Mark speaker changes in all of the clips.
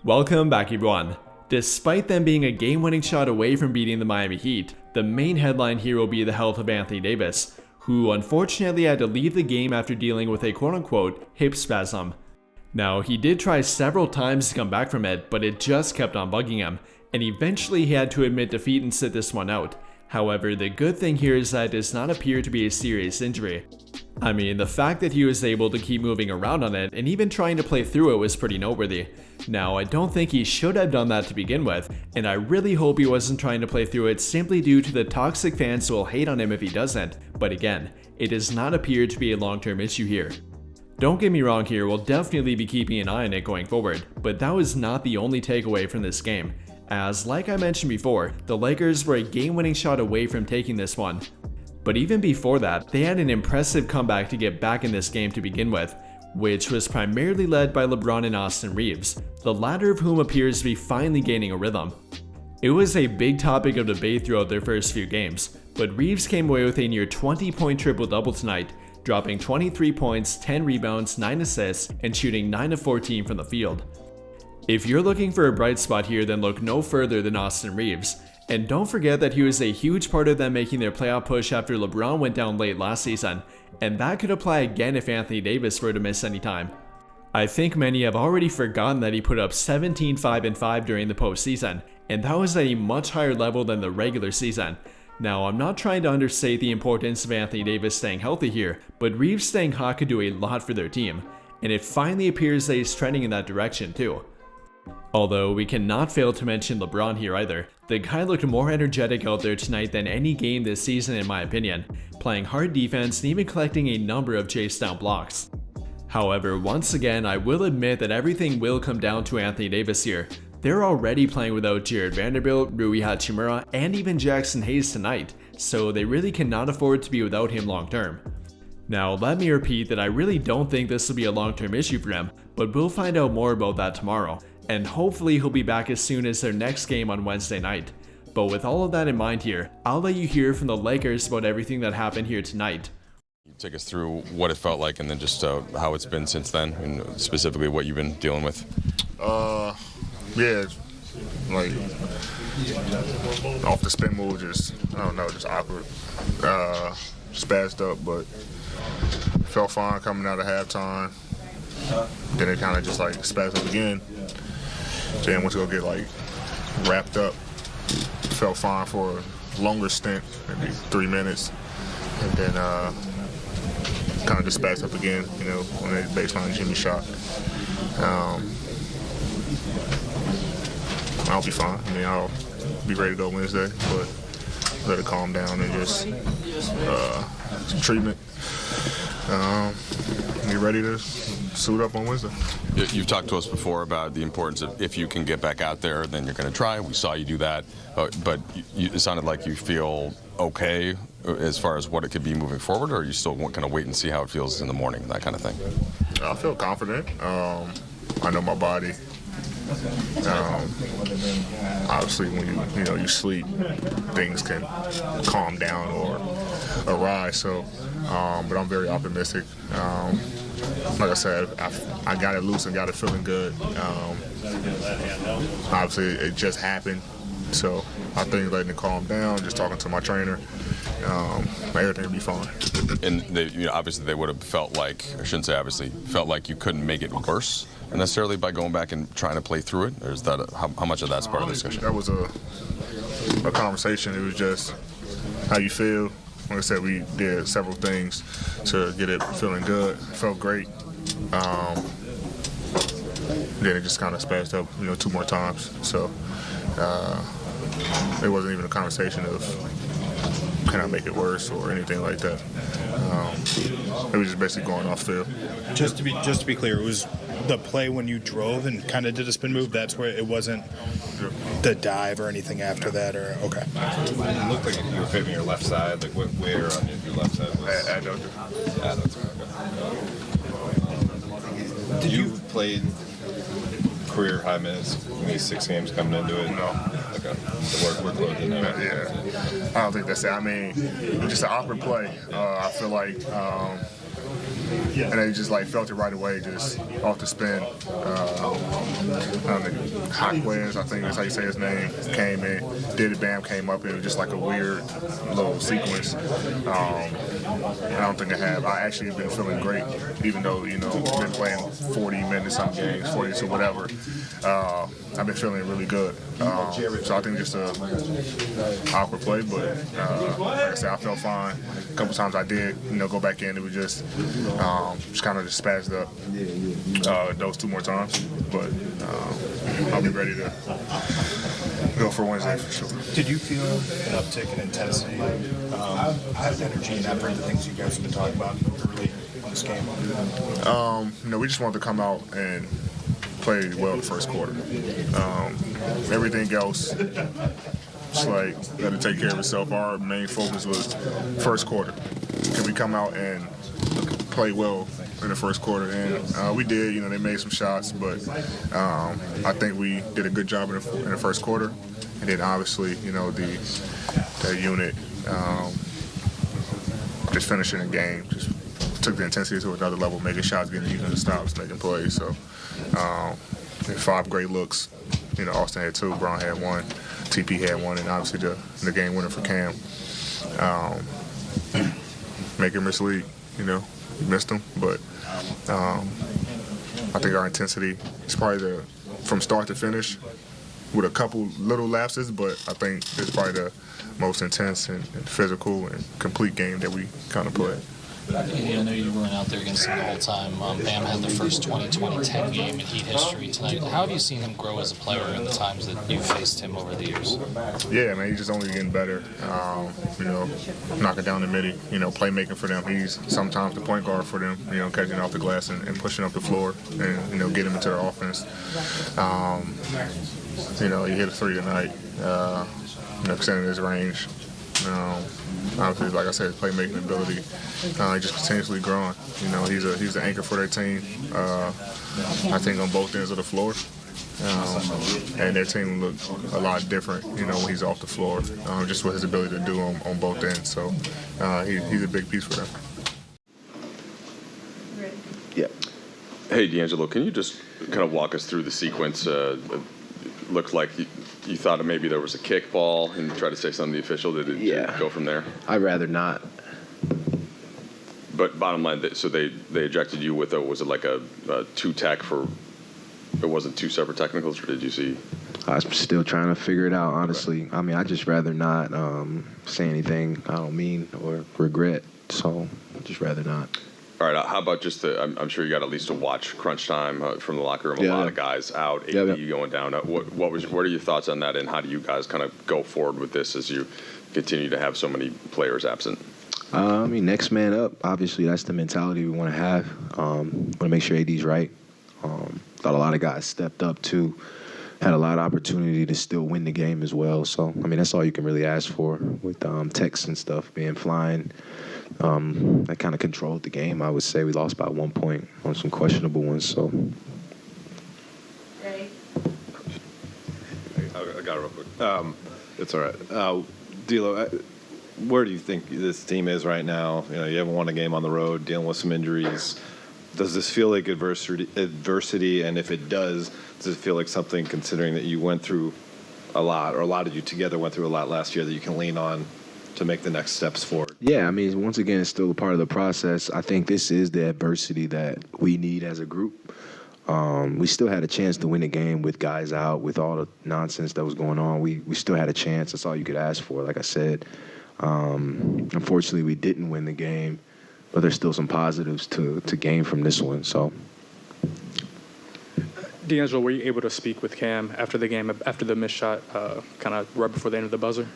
Speaker 1: Welcome back, everyone. Despite them being a game-winning shot away from beating the Miami Heat, the main headline here will be the health of Anthony Davis, who unfortunately had to leave the game after dealing with a quote-unquote hip spasm. Now, he did try several times to come back from it, but it just kept on bugging him, and eventually he had to admit defeat and sit this one out. However, the good thing here is that it does not appear to be a serious injury. I mean, the fact that he was able to keep moving around on it and even trying to play through it was pretty noteworthy. Now, I don't think he should have done that to begin with, and I really hope he wasn't trying to play through it simply due to the toxic fans who will hate on him if he doesn't, but again, it does not appear to be a long-term issue here. Don't get me wrong here, we'll definitely be keeping an eye on it going forward, but that was not the only takeaway from this game, as like I mentioned before, the Lakers were a game-winning shot away from taking this one. But even before that, they had an impressive comeback to get back in this game to begin with, which was primarily led by LeBron and Austin Reeves, the latter of whom appears to be finally gaining a rhythm. It was a big topic of debate throughout their first few games, but Reeves came away with a near 20-point triple-double tonight, dropping 23 points, 10 rebounds, 9 assists, and shooting 9 of 14 from the field. If you're looking for a bright spot here, then look no further than Austin Reeves. And don't forget that he was a huge part of them making their playoff push after LeBron went down late last season, and that could apply again if Anthony Davis were to miss any time. I think many have already forgotten that he put up 17, 5, and 5 during the postseason, and that was at a much higher level than the regular season. Now, I'm not trying to understate the importance of Anthony Davis staying healthy here, but Reeves staying hot could do a lot for their team, and it finally appears that he's trending in that direction too. Although we cannot fail to mention LeBron here either. The guy looked more energetic out there tonight than any game this season in my opinion, playing hard defense and even collecting a number of chase down blocks. However, once again, I will admit that everything will come down to Anthony Davis here. They're already playing without Jared Vanderbilt, Rui Hachimura, and even Jackson Hayes tonight, so they really cannot afford to be without him long term. Now, let me repeat that I really don't think this will be a long-term issue for him, but we'll find out more about that tomorrow, and hopefully he'll be back as soon as their next game on Wednesday night. But with all of that in mind here, I'll let you hear from the Lakers about everything that happened here tonight.
Speaker 2: Take us through what it felt like and then just how it's been since then, and specifically what you've been dealing with.
Speaker 3: Yeah, like off the spin move, just awkward. Spazzed up, but felt fine coming out of halftime. Then it kind of just like spazzed up again. Then went to go get like wrapped up. Felt fine for a longer stint, maybe 3 minutes, and then kind of just spazzed up again. You know, when the baseline Jimmy shot. I'll be fine. I mean, I'll be ready to go Wednesday, but let it calm down and just some treatment. Be ready to suit up on Wednesday.
Speaker 2: You've talked to us before about the importance of if you can get back out there, then you're going to try. We saw you do that, but it sounded like you feel okay as far as what it could be moving forward, or are you still going to wait and see how it feels in the morning, that kind of thing?
Speaker 3: I feel confident. I know my body. Obviously, when you sleep, things can calm down or arise. So, but I'm very optimistic. Like I said, I got it loose and got it feeling good. Obviously, it just happened, so I think letting it calm down, just talking to my trainer, everything will be fine.
Speaker 2: And obviously, they would have felt like, I shouldn't say obviously, felt like you couldn't make it worse necessarily by going back and trying to play through it? Or is that how much of that's part of the discussion?
Speaker 3: That was a conversation. It was just how you feel. Like I said, we did several things to get it feeling good. Felt great. Then it just kind of spazzed up, 2 more times. So it wasn't even a conversation of can I make it worse or anything like that. It was just basically going off field.
Speaker 4: Just to be clear, it was the play when you drove and kind of did a spin move. That's where it wasn't the dive or anything after that, or okay.
Speaker 5: It looked like you were favoring your left side. Like where on your left side was? Did you played career high minutes in these 6 games coming into it?
Speaker 3: No.
Speaker 5: Okay. The workload didn't have it.
Speaker 3: Yeah. I don't think that's it. I mean, it's just an awkward play. I feel like and they just like felt it right away, just off the spin. Hawkins, I think that's how you say his name, came in, did it, bam, came up, and it was just like a weird little sequence. I don't think I actually been feeling great, even though, you know, I've been playing 40 minutes some games, 42, whatever. I've been feeling really good. So I think just a awkward play, but like I said, I felt fine. A couple times I did, you know, go back in. It was just kind of just spazzed up those 2 more times. But I'll be ready to go for Wednesday for sure.
Speaker 4: Did you feel an uptick in intensity, energy, and effort, the things you guys have been talking about early in this game?
Speaker 3: You know, we just wanted to come out and play well in the first quarter. Everything else, it's like, got to take care of itself. Our main focus was first quarter. Can we come out and play well in the first quarter? And we did. You know, they made some shots, but I think we did a good job in the first quarter. And then obviously, you know, that unit just finishing the game, just took the intensity to another level, making shots, getting even the stops, making plays. So 5 great looks. You know, Austin had 2, Braun had 1, TP had 1, and obviously the game winner for Cam. Making mislead, you know, missed him, but I think our intensity is probably from start to finish with a couple little lapses, but I think it's probably the most intense and physical and complete game that we kind of played.
Speaker 6: I know you weren't out there against him the whole time. Bam had the first 20-20-10 game in Heat history tonight. How have you seen him grow as a player in the times that you've faced him over the years?
Speaker 3: Yeah, man, he's just only getting better. You know, knocking down the midi, you know, playmaking for them. He's sometimes the point guard for them, you know, catching off the glass and pushing up the floor and, you know, getting into the offense. You know, he hit a 3 tonight, you know, extending his range. Obviously, like I said, his playmaking ability, just continuously growing. You know, he's the anchor for their team. I think on both ends of the floor, and their team looks a lot different. You know, when he's off the floor, just with his ability to do on both ends. So he's a big piece for them.
Speaker 7: Yeah.
Speaker 2: Hey, D'Angelo, can you just kind of walk us through the sequence? Looked like you thought maybe there was a kickball and try to say something to the official. Did it go from there?
Speaker 7: I'd rather not.
Speaker 2: But bottom line, so they ejected you with was it like a 2-tech for? It wasn't 2 separate technicals, or did you see?
Speaker 7: I'm still trying to figure it out, honestly. I mean, I'd just rather not say anything I don't mean or regret. So I'd just rather not.
Speaker 2: All right, how about just I'm sure you got at least to watch crunch time from the locker room. A lot of guys out, AD going down. What are your thoughts on that, and how do you guys kind of go forward with this as you continue to have so many players absent?
Speaker 7: I mean, next man up. Obviously, that's the mentality we want to have. Want to make sure AD's right. Thought a lot of guys stepped up too. Had a lot of opportunity to still win the game as well. So, I mean, that's all you can really ask for with Tex and stuff being flying. That kind of controlled the game. I would say we lost by 1 point on some questionable ones. So,
Speaker 8: Ready?
Speaker 5: I got it real quick. It's all right. D'Lo, where do you think this team is right now? You know, you haven't won a game on the road, dealing with some injuries. Does this feel like adversity? And if it does it feel like something, considering that you went through a lot, or a lot of you together went through a lot last year, that you can lean on to make the next steps forward?
Speaker 7: Yeah, I mean, once again, it's still a part of the process. I think this is the adversity that we need as a group. We still had a chance to win the game with guys out, with all the nonsense that was going on. We still had a chance. That's all you could ask for, like I said. Unfortunately, we didn't win the game, but there's still some positives to gain from this one. So,
Speaker 9: D'Angelo, were you able to speak with Cam after the game, after the missed shot, kind of right before the end of the buzzer?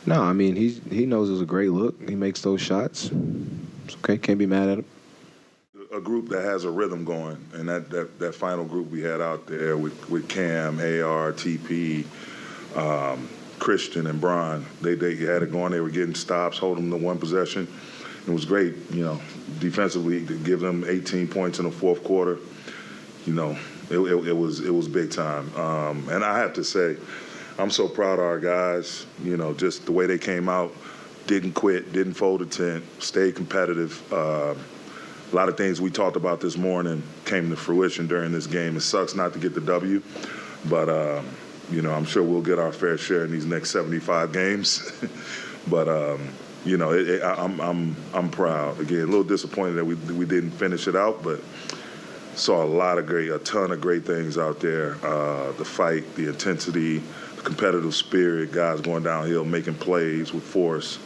Speaker 7: No, I mean, he knows it was a great look. He makes those shots. It's okay. Can't be mad at him.
Speaker 10: A group that has a rhythm going, and that final group we had out there with Cam, AR, TP, Christian, and Braun, they had it going. They were getting stops, holding them to one possession. It was great, you know, defensively to give them 18 points in the fourth quarter. You know, it was big time. And I have to say, I'm so proud of our guys. You know, just the way they came out, didn't quit, didn't fold a tent, stayed competitive. a lot of things we talked about this morning came to fruition during this game. It sucks not to get the W, but I'm sure we'll get our fair share in these next 75 games. But I'm proud. Again, a little disappointed that we didn't finish it out, but saw a ton of great things out there. The fight, the intensity, the competitive spirit, guys going downhill, making plays with force.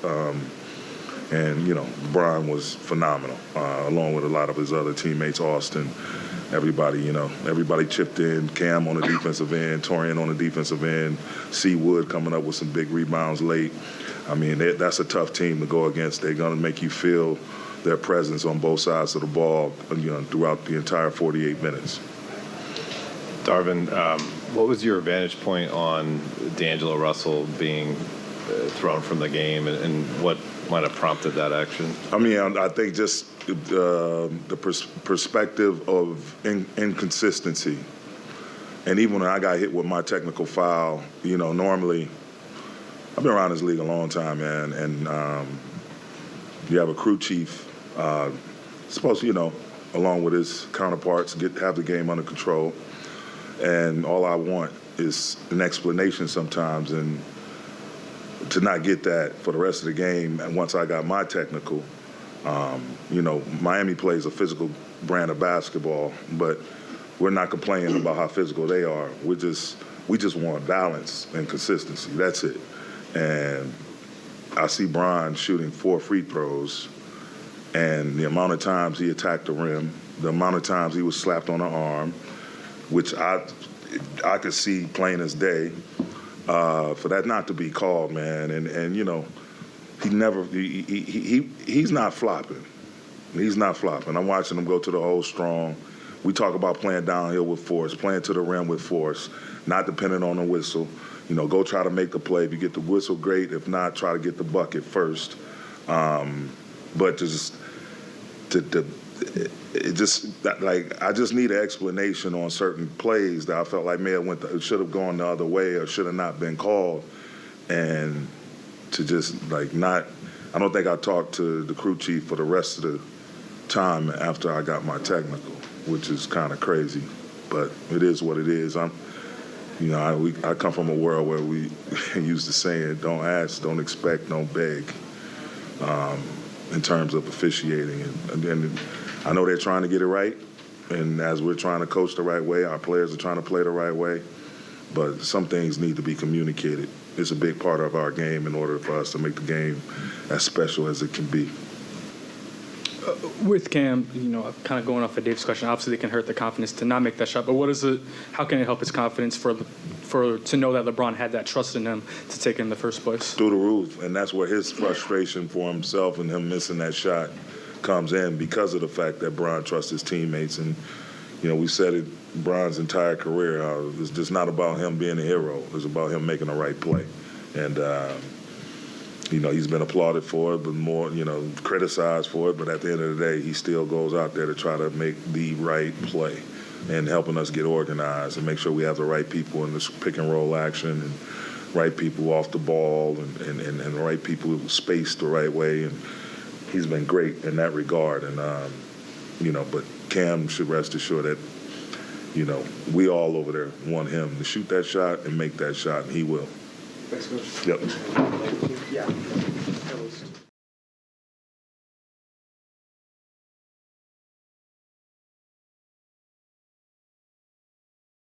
Speaker 10: And Brian was phenomenal, along with a lot of his other teammates, Austin. Everybody chipped in. Cam on the defensive end, Torian on the defensive end, C. Wood coming up with some big rebounds late. I mean, that's a tough team to go against. They're going to make you feel their presence on both sides of the ball, throughout the entire 48 minutes.
Speaker 5: Darvin, what was your vantage point on D'Angelo Russell being thrown from the game, and what might have prompted that action? I
Speaker 10: mean, I think just the perspective of inconsistency. And even when I got hit with my technical foul, normally, I've been around this league a long time, man, and you have a crew chief supposed to, along with his counterparts, have the game under control. And all I want is an explanation sometimes, and to not get that for the rest of the game. And once I got my technical, Miami plays a physical brand of basketball, but we're not complaining about how physical they are. We just want balance and consistency. That's it. And I see Brian shooting 4 free throws, and the amount of times he attacked the rim, the amount of times he was slapped on the arm, which I could see plain as day, for that not to be called, man. And he's not flopping. He's not flopping. I'm watching him go to the hole strong. We talk about playing downhill with force, playing to the rim with force, not dependent on the whistle. Go try to make the play. If you get the whistle, great. If not, try to get the bucket first. But I just need an explanation on certain plays that I felt like should have gone the other way or should have not been called. And to just I don't think I talked to the crew chief for the rest of the time after I got my technical, which is kind of crazy, but it is what it is. I come from a world where we used to saying, don't ask, don't expect, don't beg, in terms of officiating. And I know they're trying to get it right, and as we're trying to coach the right way, our players are trying to play the right way, but some things need to be communicated. It's a big part of our game in order for us to make the game as special as it can be.
Speaker 9: With Cam, kind of going off of Dave's question, obviously it can hurt the confidence to not make that shot. But how can it help his confidence to know that LeBron had that trust in him to take it in the first place?
Speaker 10: Through the roof, and that's where his frustration for himself and him missing that shot comes in, because of the fact that Bron trusts his teammates. And we said it Bron's entire career. It's just not about him being a hero. It's about him making the right play. And he's been applauded for it, but more, criticized for it. But at the end of the day, he still goes out there to try to make the right play and helping us get organized and make sure we have the right people in this pick and roll action and right people off the ball and the right people spaced the right way. And he's been great in that regard. And, but Cam should rest assured that, we all over there want him to shoot that shot and make that shot, and he will.
Speaker 9: Thanks, Coach.
Speaker 10: Yep.
Speaker 9: Yeah.